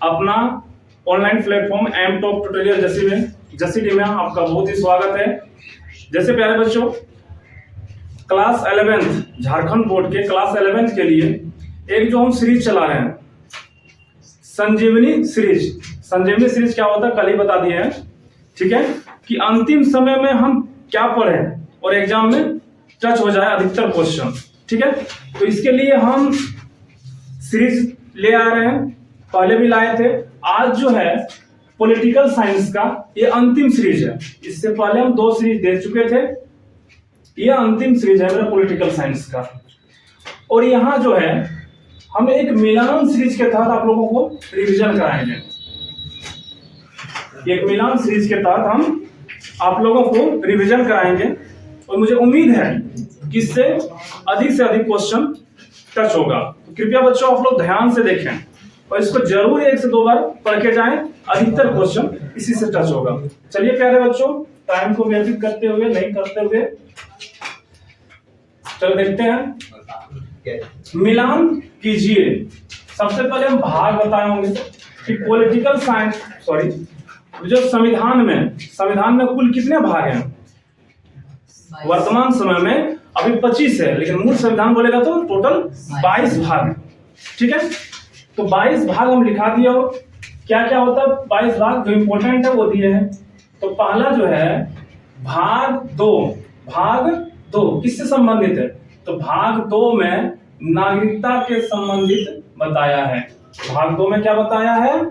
अपना online platform M top tutorial Jasidih में आपका बहुत ही स्वागत है। जैसे प्यारे बच्चों, क्लास 11th झारखंड बोर्ड के क्लास 11th के लिए एक जो हम सीरीज चला रहे हैं, संजीवनी सीरीज क्या होता है कल ही बता दिए हैं। ठीक है कि अंतिम समय में हम क्या पढ़ें और एग्जाम में टच हो जाए अधिकतर क्वेश्चन। ठीक है, तो इसके लिए हम सीरीज ले आ रहे हैं, पहले भी लाए थे। आज जो है पॉलिटिकल साइंस का ये अंतिम सीरीज है। इससे पहले हम 2 सीरीज दे चुके थे, ये अंतिम सीरीज है मेरा पॉलिटिकल साइंस का। और यहाँ जो है हम एक मिलान सीरीज के तहत आप लोगों को रिवीजन कराएंगे। एक मिलान सीरीज के तहत हम आप लोगों को रिवीजन कराएंगे और मुझे उम्मीद है कि इससे अधिक से अधिक क्वेश्चन टच होगा। तो कृपया बच्चों आप लोग ध्यान से देखें और इसको जरूर 1 से 2 बार पढ़ के जाएं, अधिकतर क्वेश्चन इसी से टच होगा। चलिए प्यारे बच्चों, टाइम को व्यतीत करते हुए नहीं करते हुए चलो देखते हैं। मिलान कीजिए। सबसे पहले हम भाग बताए होंगे कि पॉलिटिकल साइंस जो संविधान में कुल कितने भाग हैं। वर्तमान समय में अभी 25 है, लेकिन मूल संविधान बोलेगा तो टोटल 22 भाग। ठीक है, तो 22 भाग हम लिखा दिया हो। क्या क्या होता है 22 भाग, जो इंपॉर्टेंट है वो दिए हैं। तो पहला जो है भाग 2 किससे संबंधित है? तो भाग 2 में नागरिकता के संबंधित बताया है। भाग 2 में क्या बताया है?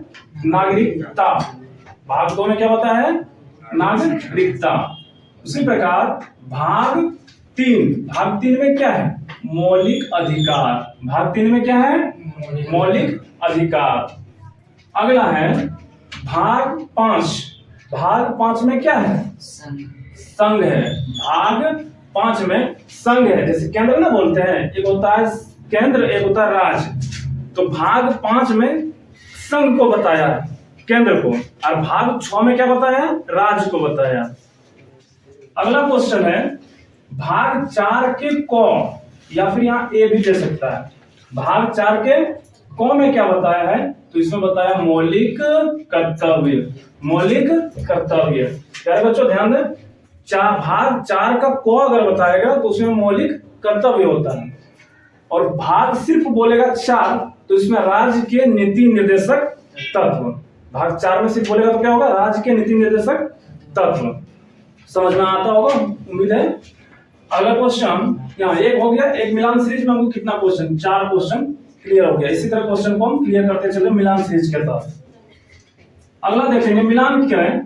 नागरिकता। भाग 2 में क्या बताया है? नागरिकता। उसी प्रकार भाग 3 में क्या है? मौलिक अधिकार। भाग 3 में क्या है? मौलिक अधिकार। अगला है भाग 5। भाग 5 में क्या है? संघ है। भाग 5 में संघ है। जैसे केंद्र ना बोलते हैं, एक होता है केंद्र, एक होता है राज्य। तो भाग 5 में संघ को बताया है, केंद्र को, और भाग 6 में क्या बताया? राज्य को बताया। अगला क्वेश्चन है भाग 4 के क, या फिर यहाँ ए भी दे सकता है। भाग 4 के क में क्या बताया है? तो इसमें बताया मौलिक कर्तव्य। मौलिक कर्तव्य। प्यारे बच्चों ध्यान दें, भाग 4 का क अगर बताएगा तो उसमें मौलिक कर्तव्य होता है, और भाग सिर्फ बोलेगा 4 तो इसमें राज्य के नीति निर्देशक तत्व। भाग 4 में सिर्फ बोलेगा तो क्या होगा? राज्य के नीति निर्देशक तत्व। समझ में आता होगा उम्मीद है। अगला क्वेश्चन यहाँ 1 हो गया। एक मिलान सीरीज में हमको कितना क्वेश्चन? 4 क्वेश्चन क्लियर हो गया। इसी तरह क्वेश्चन को हम क्लियर करते चले मिलान सीरीज के तहत। अगला देखेंगे मिलान क्या है।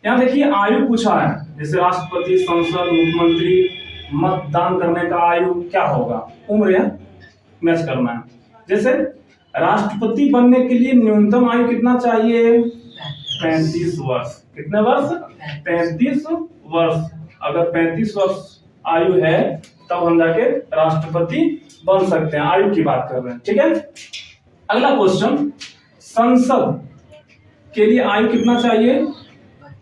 यहाँ देखिए आयु पूछा है, जैसे राष्ट्रपति, संसद, मुख्यमंत्री, मतदान करने का आयु क्या होगा? उम्र है, मैच करना है। जैसे राष्ट्रपति बनने के लिए न्यूनतम आयु कितना चाहिए? 35 वर्ष। कितने वर्ष? 35 वर्ष। अगर 35 वर्ष आयु है तब हम जाके राष्ट्रपति बन सकते हैं। आयु की बात कर रहे हैं। ठीक है, अगला क्वेश्चन, संसद के लिए आयु कितना चाहिए?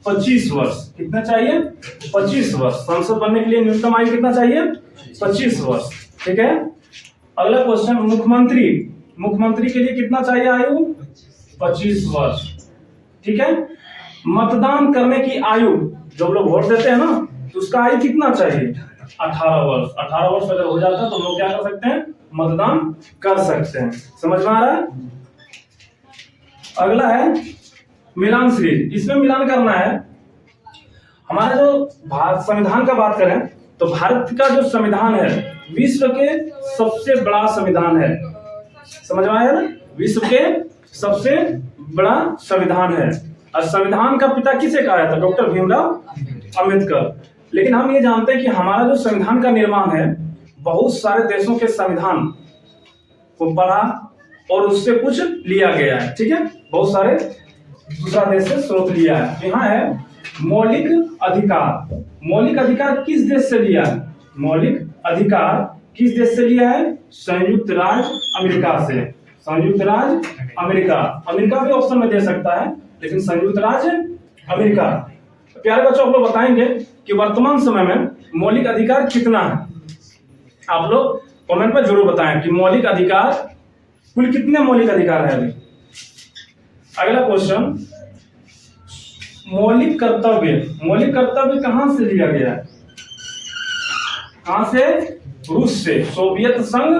25 वर्ष। कितना चाहिए? 25 वर्ष। संसद बनने के लिए न्यूनतम आयु कितना चाहिए? 25 वर्ष। ठीक है, अगला क्वेश्चन, मुख्यमंत्री के लिए कितना चाहिए आयु? 25 वर्ष। ठीक है, मतदान करने की आयु, जब लोग वोट देते हैं ना, तो उसका आयु कितना चाहिए? 18 वर्ष। 18 वर्ष अगर हो जाता है तो हम लोग क्या कर सकते हैं? मतदान कर सकते हैं। समझ में आ रहा है? अगला है मिलान सीरीज। इसमें मिलान करना है। हमारा जो संविधान का बात करें तो भारत का जो संविधान है विश्व के सबसे बड़ा संविधान है। समझ में आया ना? विश्व के सबसे बड़ा संविधान है। और संविधान का पिता किसे कहा था? डॉक्टर भीमराव अंबेडकर। लेकिन हम ये जानते हैं कि हमारा जो संविधान का निर्माण है, बहुत सारे देशों के संविधान को पढ़ा और उससे कुछ लिया गया है। ठीक है, बहुत सारे दूसरा देश से स्रोत लिया है। यहाँ है मौलिक अधिकार। मौलिक अधिकार किस देश से लिया है? मौलिक अधिकार किस देश से लिया है? संयुक्त राज्य अमेरिका से। संयुक्त राज्य अमेरिका। अमेरिका भी ऑप्शन में दे सकता है, लेकिन संयुक्त राज्य अमेरिका। प्यारे बच्चों, आप लोग बताएंगे कि वर्तमान समय में मौलिक अधिकार कितना है। आप लोग कमेंट में जरूर बताएं कि मौलिक अधिकार कुल कितने मौलिक अधिकार है अभी। अगला क्वेश्चन, मौलिक कर्तव्य कहां से लिया गया है? कहां से? रूस से, सोवियत संघ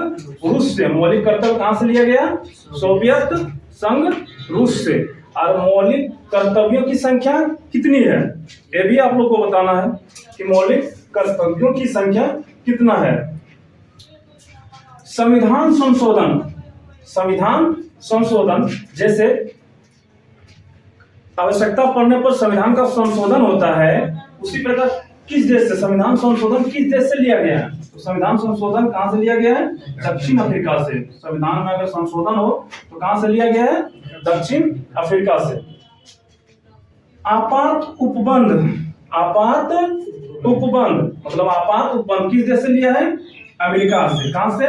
रूस से। मौलिक कर्तव्य कहां से लिया गया? सोवियत संघ रूस से। और मौलिक कर्तव्यों की संख्या कितनी है, ये भी आप लोग को बताना है कि मौलिक कर्तव्यों की संख्या कितना है। संविधान संशोधन जैसे आवश्यकता पड़ने पर संविधान का संशोधन होता है, उसी प्रकार किस देश से संविधान संशोधन किस देश से लिया गया है? तो संविधान संशोधन कहां से लिया गया है? दक्षिण अफ्रीका से। संविधान में अगर संशोधन हो तो कहां से लिया गया है? दक्षिण अफ्रीका से। आपात उपबंध मतलब आपात उपबंध किस देश से लिया है? अमेरिका से। कहां से?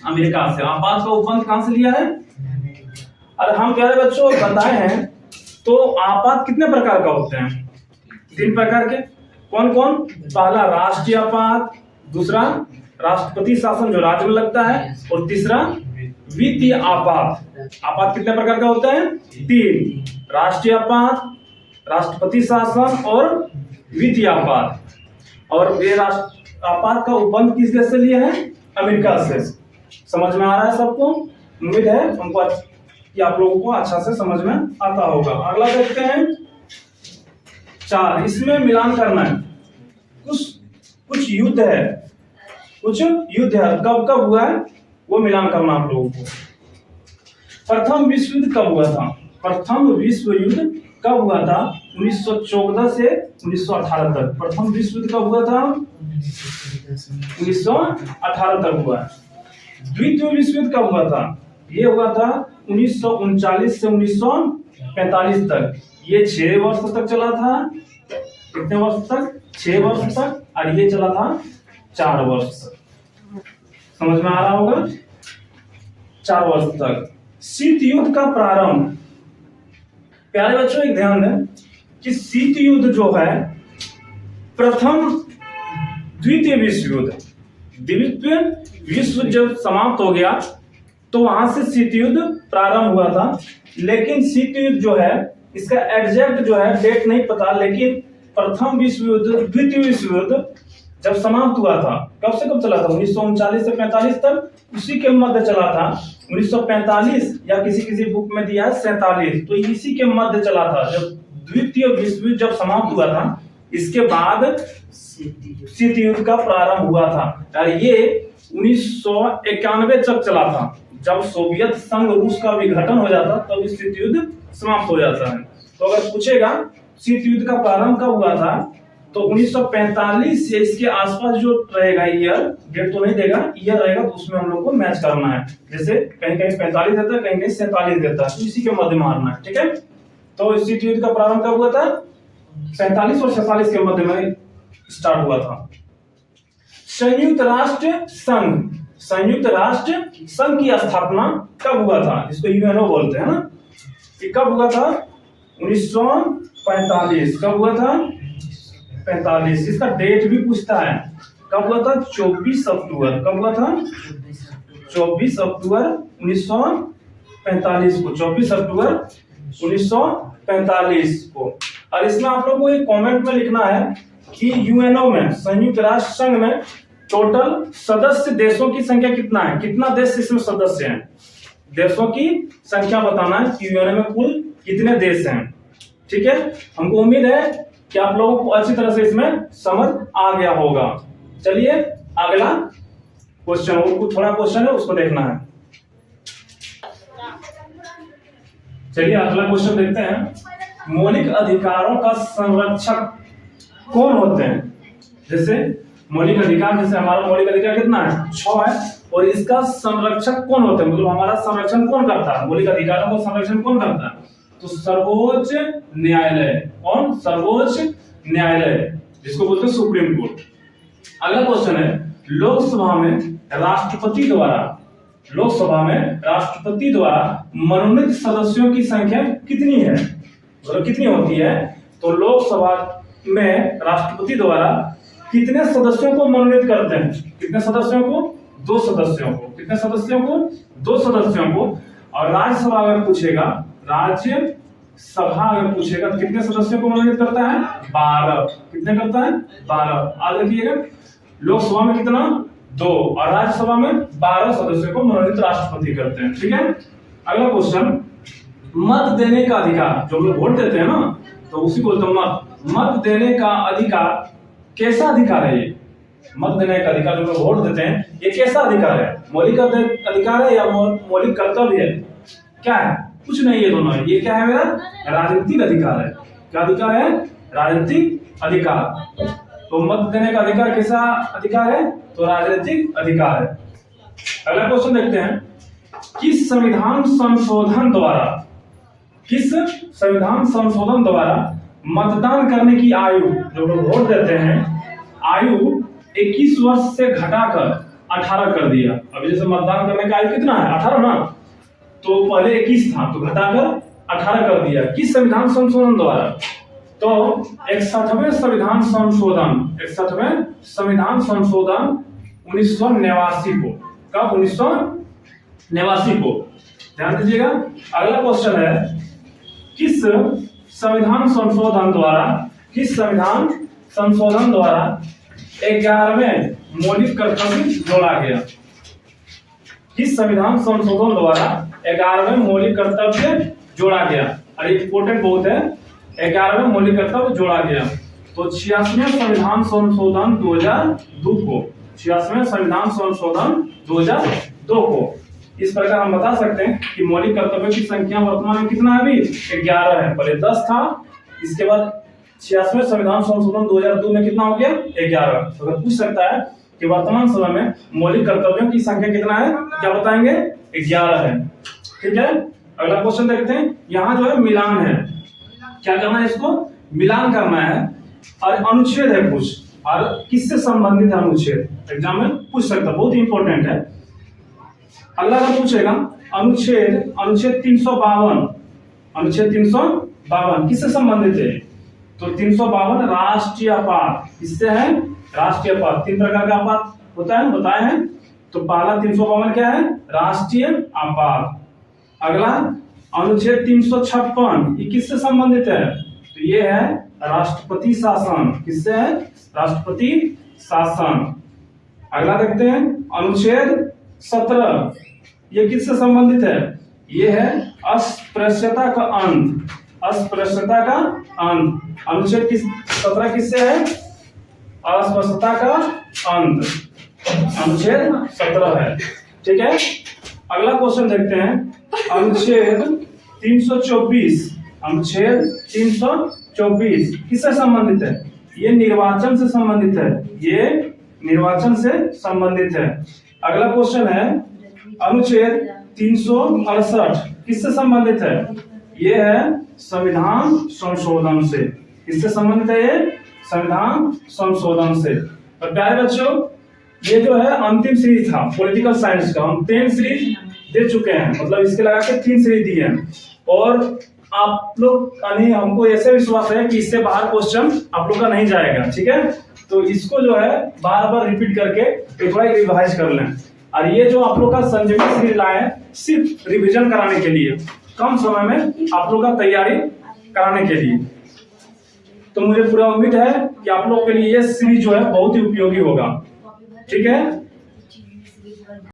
अमेरिका से। आपात का उपबंध कहां से लिया है? और हम प्यारे बच्चों बताए हैं, तो आपात कितने प्रकार का होते हैं? 3 प्रकार के। कौन कौन? पहला राष्ट्रीय आपात, दूसरा राष्ट्रपति शासन जो राज्य में लगता है, और तीसरा वित्तीय आपात। आपात कितने प्रकार का होता है? 3, राष्ट्रीय आपात, राष्ट्रपति शासन और वित्तीय आपात। और ये आपात का उपबंध किस देश से लिया है? अमेरिका से। समझ में आ रहा है सबको? उम्मीद है उनको कि आप लोगों को अच्छा से समझ में आता होगा। अगला देखते हैं 4, इसमें मिलान करना है। कुछ युद्ध है, कब कब हुआ है वो मिलान करना आप लोगों को। प्रथम विश्व युद्ध कब हुआ था? प्रथम विश्व युद्ध कब हुआ था? 1914 से 1918 तक। प्रथम विश्व युद्ध कब हुआ था? 1918 तक हुआ। द्वितीय विश्व युद्ध कब हुआ था? ये हुआ था 1939 से 1945 तक। ये 6 वर्ष तक चला था। कितने वर्ष तक? 6 वर्ष तक। और ये चला था 4 वर्ष तक। समझ में आ रहा होगा? 4 वर्ष तक। शीत युद्ध का प्रारंभ। प्यारे बच्चों एक ध्यान दें कि शीत युद्ध जो है, प्रथम द्वितीय विश्व युद्ध जब समाप्त हो गया तो वहां से शीत युद्ध प्रारंभ हुआ था। लेकिन शीत युद्ध जो है, इसका एग्जैक्ट जो है डेट नहीं पता, लेकिन प्रथम विश्व युद्ध, द्वितीय विश्व युद्ध जब समाप्त हुआ था, कब से कब चला था? 1939 से 45 तक, उसी के मध्य चला था। 1945 या किसी बुक में दिया है 47, तो इसी के मध्य चला था जब द्वितीय विश्व युद्ध जब समाप्त हुआ था। इसके बाद शीत युद्ध का प्रारंभ हुआ था और ये 1991 तक चला था। जब सोवियत संघ रूस का विघटन हो जाता तब शीत युद्ध समाप्त हो जाता है। तो अगर पूछेगा शीत युद्ध का प्रारंभ कब हुआ था, तो 1945 से इसके आसपास जो रहेगा ईयर, डेट तो नहीं देगा, ईयर रहेगा, तो उसमें हम लोग को मैच करना है। जैसे कहीं कहीं 45 देता है, कहीं कहीं 47 देता है, तो इसी के मध्य मारना है। ठीक है, तो शीत युद्ध का प्रारंभ कब हुआ था? 47 और 47 के मध्य में स्टार्ट हुआ था। संयुक्त राष्ट्र संघ की स्थापना कब हुआ था? इसको यूएनओ बोलते हैं ना। ये कब हुआ था? 1945। कब हुआ था? 45। इसका डेट भी पूछता है, कब हुआ था? 24 अक्टूबर। कब हुआ था? 24 अक्टूबर 1945 को। 24 अक्टूबर 1945 को। और इसमें आप लोगों को एक कमेंट में लिखना है कि यूएनओ में, संयुक्त राष्ट्र संघ में टोटल सदस्य देशों की संख्या कितना है? कितना देश इसमें सदस्य हैं? देशों की संख्या बताना है कि यूएनओ में कुल कितने देश हैं। ठीक है, हमको उम्मीद है कि आप लोगों को अच्छी तरह से इसमें समझ आ गया होगा। चलिए अगला क्वेश्चन, और थोड़ा क्वेश्चन है उसको देखना है। चलिए अगला क्वेश्चन देखते हैं। मौलिक अधिकारों का संरक्षक कौन होते हैं? जैसे मौलिक अधिकार, जैसे हमारा मौलिक अधिकार कितना है? 6 है, और इसका संरक्षक कौन होते हैं? मतलब हमारा संरक्षण कौन करता है? मौलिक अधिकारों का संरक्षण कौन करता है? तो सर्वोच्च न्यायालय। कौन? सर्वोच्च न्यायालय, जिसको बोलते हैं सुप्रीम कोर्ट। अगला क्वेश्चन है, लोकसभा में राष्ट्रपति द्वारा मनोनीत सदस्यों की संख्या कितनी है? मतलब कितनी होती है? तो लोकसभा में राष्ट्रपति द्वारा कितने सदस्यों को मनोनीत करते हैं? कितने सदस्यों को? 2 सदस्यों को। कितने सदस्यों को? 2 सदस्यों को। और राज्यसभा अगर पूछेगा, राज्य सभा अगर पूछेगा तो कितने सदस्यों को मनोनीत करता है? 12। कितने करता है? 12। आगे देखिएगा, लोकसभा में कितना? 2 और राज्यसभा में 12 सदस्यों को मनोनीत राष्ट्रपति करते हैं। ठीक है। अगला क्वेश्चन, मत देने का अधिकार, जो लोग वोट देते हैं ना, तो उसी को बोलते हैं मत। मत देने का अधिकार कैसा अधिकार है? ये मत देने का अधिकार, जो लोग वोट देते हैं, ये कैसा अधिकार है? मौलिक अधिकार है या मौलिक कर्तव्य है? क्या है? कुछ नहीं, ये दोनों है। ये क्या है मेरा? राजनीतिक अधिकार है। क्या अधिकार है? राजनीतिक अधिकार। तो मत देने का अधिकार कैसा अधिकार है? तो राजनीतिक अधिकार है। अगला क्वेश्चन देखते हैं, किस संविधान संशोधन द्वारा मतदान करने की आयु, जो लोग वोट देते हैं, आयु 21 वर्ष से घटाकर 18 कर दिया? अभी जैसे मतदान करने का आयु कितना है? 18 ना, तो पहले 21 था, तो घटाकर 18 कर दिया। किस संविधान संशोधन द्वारा? तो 61वें संविधान संशोधन 1989 को। कब? 1989 को। ध्यान दीजिएगा। अगला क्वेश्चन है, किस संविधान संशोधन द्वारा 11वें मौलिक कर्तव्य जोड़ा गया? किस संविधान संशोधन द्वारा 11वें मौलिक कर्तव्य जोड़ा गया? अरे इंपोर्टेंट बहुत है, 11वें मौलिक कर्तव्य जोड़ा गया। तो 86वें संविधान संशोधन 2002 को। 86वें संविधान संशोधन 2002 को। इस प्रकार हम बता सकते हैं कि मौलिक कर्तव्यों की संख्या वर्तमान में कितना है? अभी 11 है। पहले 10 था, इसके बाद 86वें संविधान संशोधन 2002 में कितना हो गया? 11। तो अगर पूछ सकता है कि वर्तमान समय में मौलिक कर्तव्यों की संख्या कितना है, क्या बताएंगे? 11 है। ठीक है। अगला क्वेश्चन देखते हैं। यहाँ जो है मिलान है, क्या करना है? इसको मिलान करना है। और अनुच्छेद है कुछ, और किससे संबंधित है अनुच्छेद? एग्जाम में पूछ सकता है, बहुत इंपॉर्टेंट है। अगला अगर पूछेगा अनुच्छेद 352 किससे संबंधित है? तो 352 राष्ट्रीय आपात। किससे है? राष्ट्रीय आपात। 3 प्रकार का आपात होता है, बताए हैं। तो पहला 352 क्या है? राष्ट्रीय आपात। अगला अनुच्छेद 356, ये किससे संबंधित है? तो ये है राष्ट्रपति शासन। किससे है? राष्ट्रपति शासन। अगला देखते हैं अनुच्छेद 17, ये किससे संबंधित है? ये है अस्पृश्यता का अंत। अस्पृश्यता का अंत। अनुच्छेद 17 किससे है? अस्पृश्यता का अंत। अनुच्छेद 17 है। ठीक है। अगला क्वेश्चन देखते हैं, अनुच्छेद 324 किससे संबंधित है? ये निर्वाचन से संबंधित है। ये निर्वाचन से संबंधित है। अगला क्वेश्चन है, अनुच्छेद 368 किससे संबंधित है? ये है संविधान संशोधन से। किससे संबंधित है? ये संविधान संशोधन से। और प्यारे बच्चों, ये जो है अंतिम सीरीज था पॉलिटिकल साइंस का। हम 10 सीरीज दे चुके हैं, मतलब इसके लगा के 3 सीरीज दी है। और आप लोग हमको ऐसे विश्वास है कि इससे बाहर क्वेश्चन आप लोग का नहीं जाएगा। ठीक है। तो इसको जो है बार बार रिपीट करके थोड़ा रिवाइज कर लें। और ये जो आप लोग का संजीवनी सीरीज लाए हैं सिर्फ रिवीजन कराने के लिए, कम समय में आप लोग का तैयारी कराने के लिए। तो मुझे पूरा उम्मीद है कि आप लोग के लिए ये सीरीज जो है बहुत ही उपयोगी होगा। ठीक है।